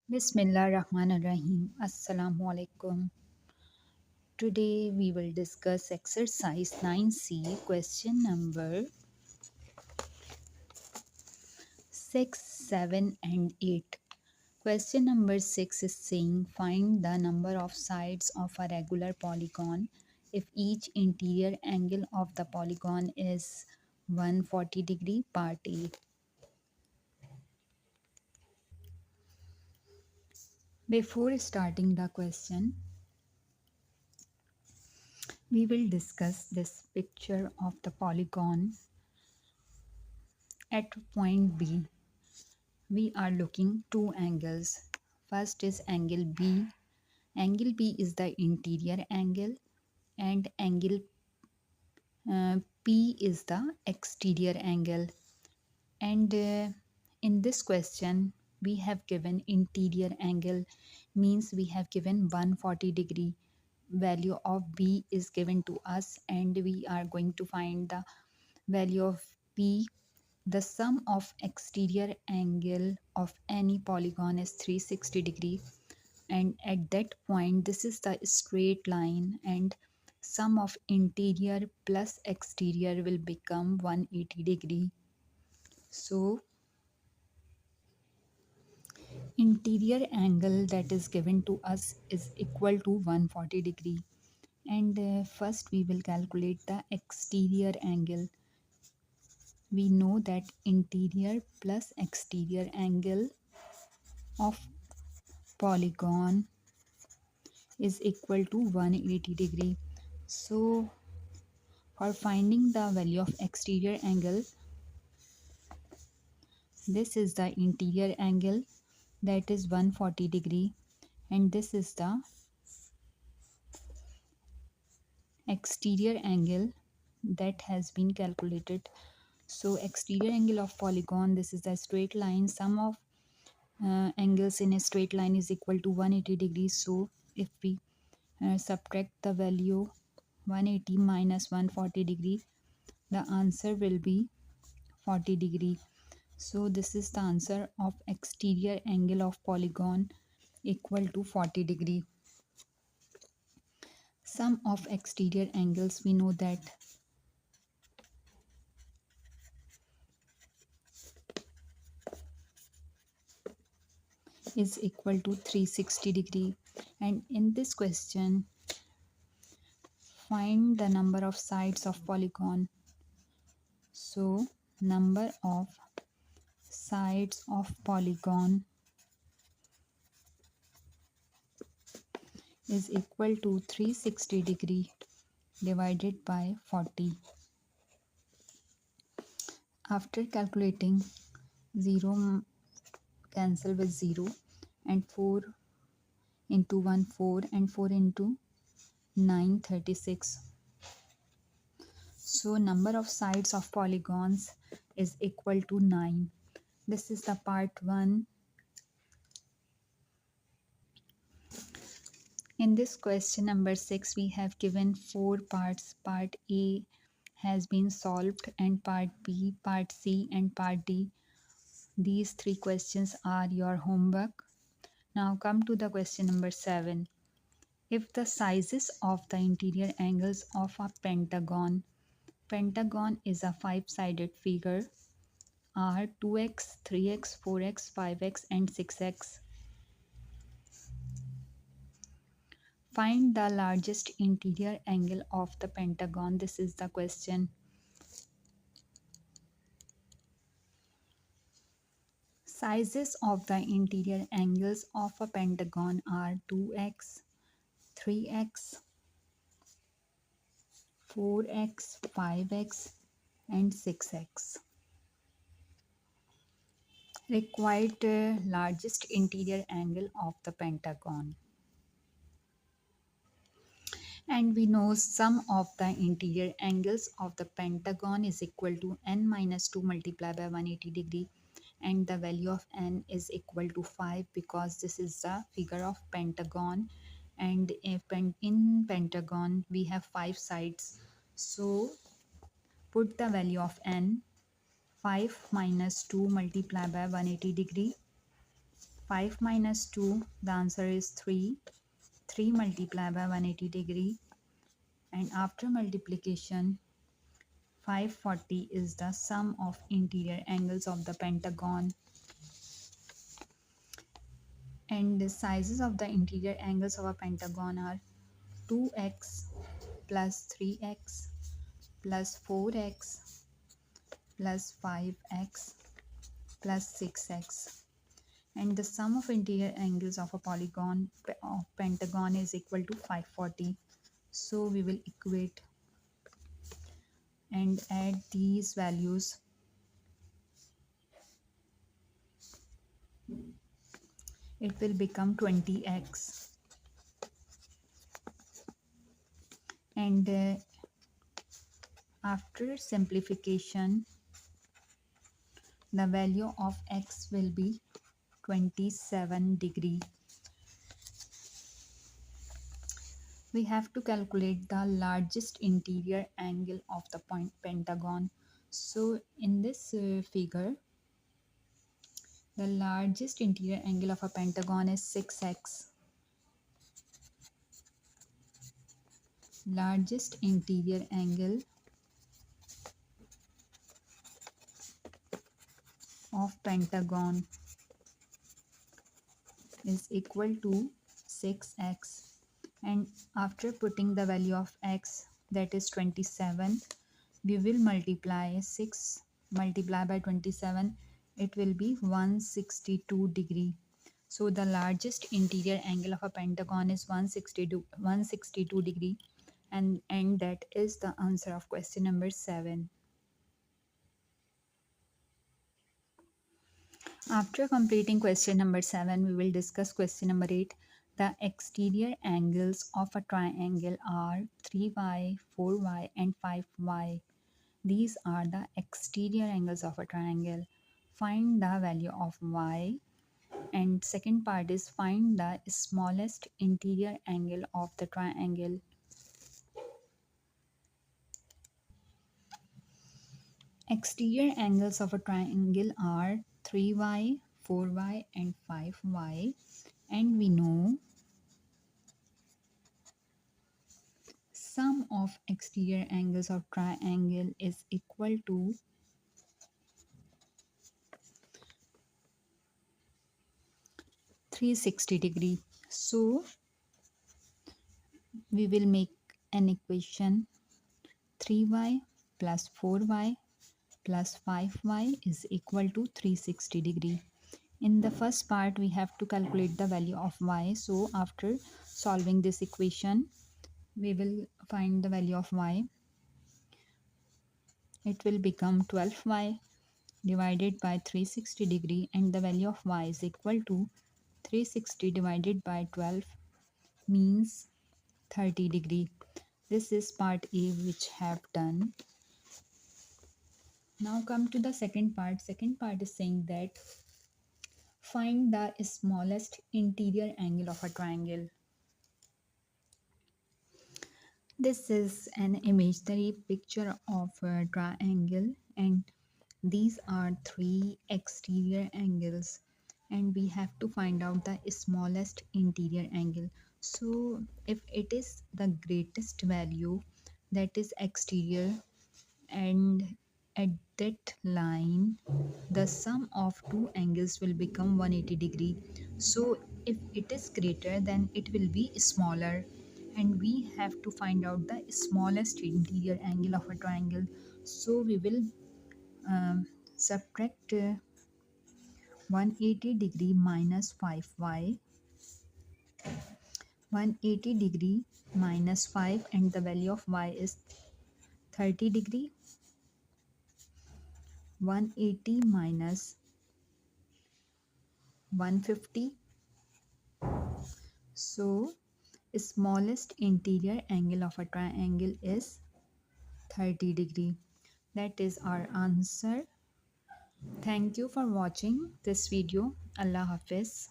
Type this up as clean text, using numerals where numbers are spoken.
Bismillahirrahmanirrahim. Assalamu alaikum. Today we will discuss exercise 9C, question number 6, 7, and 8. Question number 6 is saying find the number of sides of a regular polygon if each interior angle of the polygon is 140 degree. Part A. Before starting the question, we will discuss this picture of the polygon at point B. We are looking two angles. First is angle B. Angle B is the interior angle and angle P is the exterior angle. And in this question, we have given interior angle means we have given 140 degree. Value of B is given to us and we are going to find the value of P. The sum of exterior angle of any polygon is 360 degree, and at that point this is the straight line, and sum of interior plus exterior will become 180 degree. So interior angle that is given to us is equal to 140 degree, and first we will calculate the exterior angle. We know that interior plus exterior angle of polygon is equal to 180 degree. So for finding the value of exterior angle, this is the interior angle that is 140 degree, and this is the exterior angle that has been calculated. So exterior angle of polygon, this is the straight line. Sum of angles in a straight line is equal to 180 degrees. So if we subtract the value 180 minus 140 degree, the answer will be 40 degree. So this is the answer of exterior angle of polygon equal to 40 degree. Sum of exterior angles, we know that is equal to 360 degree, and in this question find the number of sides of polygon. So number of sides of polygon is equal to 360 degree divided by 40. After calculating, 0 cancel with 0, and 4 into 1 4, and 4 into 9 36. So number of sides of polygons is equal to 9. This is the part 1. In this question number 6, we have given 4 parts. Part A has been solved, and part B, part C, and part D. These 3 questions are your homework. Now come to the question number 7. If the sizes of the interior angles of a pentagon is a 5-sided figure, are 2x, 3x, 4x, 5x, and 6x. Find the largest interior angle of the pentagon. This is the question. Sizes of the interior angles of a pentagon are 2x, 3x, 4x, 5x, and 6x. Required largest interior angle of the pentagon. And we know sum of the interior angles of the pentagon is equal to n minus 2 multiplied by 180 degree, and the value of n is equal to 5 because this is the figure of pentagon, and in pentagon we have 5 sides. So put the value of n. 5 minus 2 multiplied by 180 degree 5 minus 2, the answer is 3. 3 multiplied by 180 degree, and after multiplication 540 is the sum of interior angles of the pentagon, and the sizes of the interior angles of a pentagon are 2x plus 3x plus 4x plus 5x plus 6x, and the sum of interior angles of a polygon of pentagon is equal to 540. So we will equate and add these values. It will become 20x, and after simplification the value of x will be 27 degree. We have to calculate the largest interior angle of the point pentagon. So in this figure, the largest interior angle of a pentagon is 6x. Largest interior angle of pentagon is equal to 6x, and after putting the value of x, that is 27, we will multiply 6 multiply by 27, it will be 162 degree. So the largest interior angle of a pentagon is 162 degree, and that is the answer of question number 7. After completing question number 7, we will discuss question number 8. The exterior angles of a triangle are 3y, 4y, and 5y. These are the exterior angles of a triangle. Find the value of y. And second part is find the smallest interior angle of the triangle. Exterior angles of a triangle are 3y, 4y, and 5y. And we know sum of exterior angles of triangle is equal to 360 degree. So we will make an equation 3y plus 4y plus 5y is equal to 360 degree. In the first part, we have to calculate the value of y. So after solving this equation, we will find the value of y. It will become 12y divided by 360 degree, and the value of y is equal to 360 divided by 12 means 30 degree. This is part A, which have done. Now come to the second part. Second part is saying that find the smallest interior angle of a triangle. This is an imaginary picture of a triangle, and these are 3 exterior angles, and we have to find out the smallest interior angle. So if it is the greatest value, that is exterior, and at that line the sum of two angles will become 180 degree. So if it is greater, then it will be smaller, and we have to find out the smallest interior angle of a triangle. So we will subtract 180 degree minus 5y, 180 degree minus 5, and the value of y is 30 degree. 180 minus 150. So smallest interior angle of a triangle is 30 degree. That is our answer. Thank you for watching this video. Allah Hafiz.